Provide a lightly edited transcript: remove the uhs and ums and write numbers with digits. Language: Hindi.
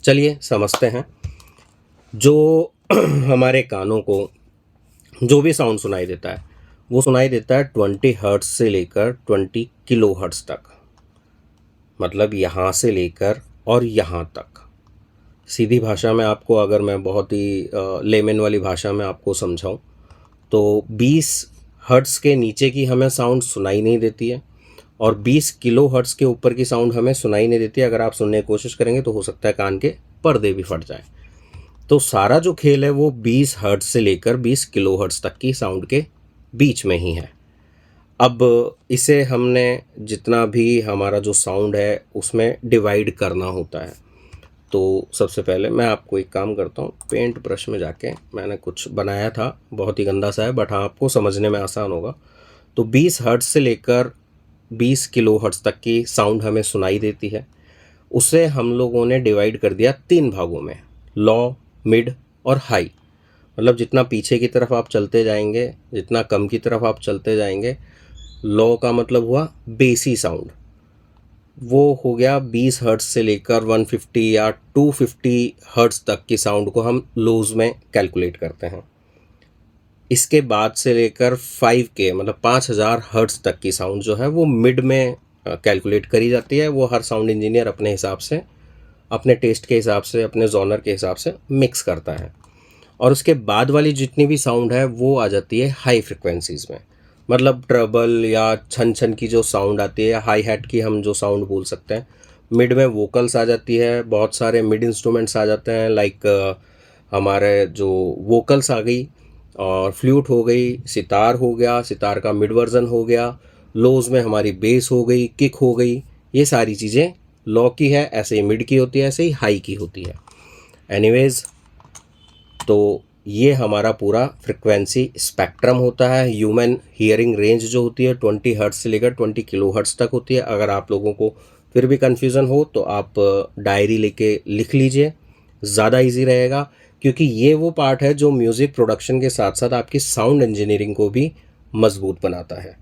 चलिए समझते हैं। जो हमारे कानों को जो भी साउंड सुनाई देता है वो सुनाई देता है 20 हर्ट्ज से लेकर 20 किलो हर्ट्ज तक। मतलब यहाँ से लेकर और यहाँ तक। सीधी भाषा में आपको अगर मैं बहुत ही लेमन वाली भाषा में आपको समझाऊं तो 20 हर्ट्ज के नीचे की हमें साउंड सुनाई नहीं देती है और 20 किलो हर्ट्ज के ऊपर की साउंड हमें सुनाई नहीं देती है। अगर आप सुनने की कोशिश करेंगे तो हो सकता है कान के पर्दे भी फट जाए। तो सारा जो खेल है वो 20 हर्ट्ज से लेकर 20 किलो हर्ट्ज तक की साउंड के बीच में ही है। अब इसे हमने जितना भी हमारा जो साउंड है उसमें डिवाइड करना होता है। तो सबसे पहले मैं आपको एक काम करता हूँ, पेंट ब्रश में जाके मैंने कुछ बनाया था, बहुत ही गंदा सा है बट हाँ आपको समझने में आसान होगा। तो 20 हर्ट्ज से लेकर 20 किलो हर्ट्ज तक की साउंड हमें सुनाई देती है। उसे हम लोगों ने डिवाइड कर दिया 3 भागों में, लो, मिड और हाई। मतलब जितना पीछे की तरफ आप चलते जाएंगे, जितना कम की तरफ आप चलते जाएंगे, लो का मतलब हुआ बेसी साउंड, वो हो गया 20 हर्ट्ज से लेकर 150 या 250 हर्ट्ज तक की साउंड को हम लोज में कैलकुलेट करते हैं। इसके बाद से लेकर 5K मतलब 5000 हर्ट्ज तक की साउंड जो है वो मिड में कैलकुलेट करी जाती है। वो हर साउंड इंजीनियर अपने हिसाब से, अपने टेस्ट के हिसाब से, अपने जॉनर के हिसाब से मिक्स करता है। और उसके बाद वाली जितनी भी साउंड है वो आ जाती है हाई फ्रिक्वेंसीज़ में। मतलब ट्रबल या छन छन की जो साउंड आती है, हाई हैट की हम जो साउंड बोल सकते हैं। मिड में वोकल्स आ जाती है, बहुत सारे मिड इंस्ट्रूमेंट्स आ जाते हैं, लाइक हमारे जो वोकल्स आ गई और फ्लूट हो गई, सितार हो गया, सितार का मिड वर्जन हो गया, लोज में हमारी बेस हो गई, किक हो गई। ये सारी चीज़ें लो की है, ऐसे ही मिड की होती है, ऐसे ही हाई की होती है। एनीवेज, तो ये हमारा पूरा फ्रिक्वेंसी स्पेक्ट्रम होता है। ह्यूमन हियरिंग रेंज जो होती है 20 हर्ट्ज से लेकर 20 किलो हर्ट्ज तक होती है। अगर आप लोगों को फिर भी कन्फ्यूज़न हो तो आप डायरी लेके लिख लीजिए, ज़्यादा इजी रहेगा। क्योंकि ये वो पार्ट है जो म्यूज़िक प्रोडक्शन के साथ साथ आपकी साउंड इंजीनियरिंग को भी मजबूत बनाता है।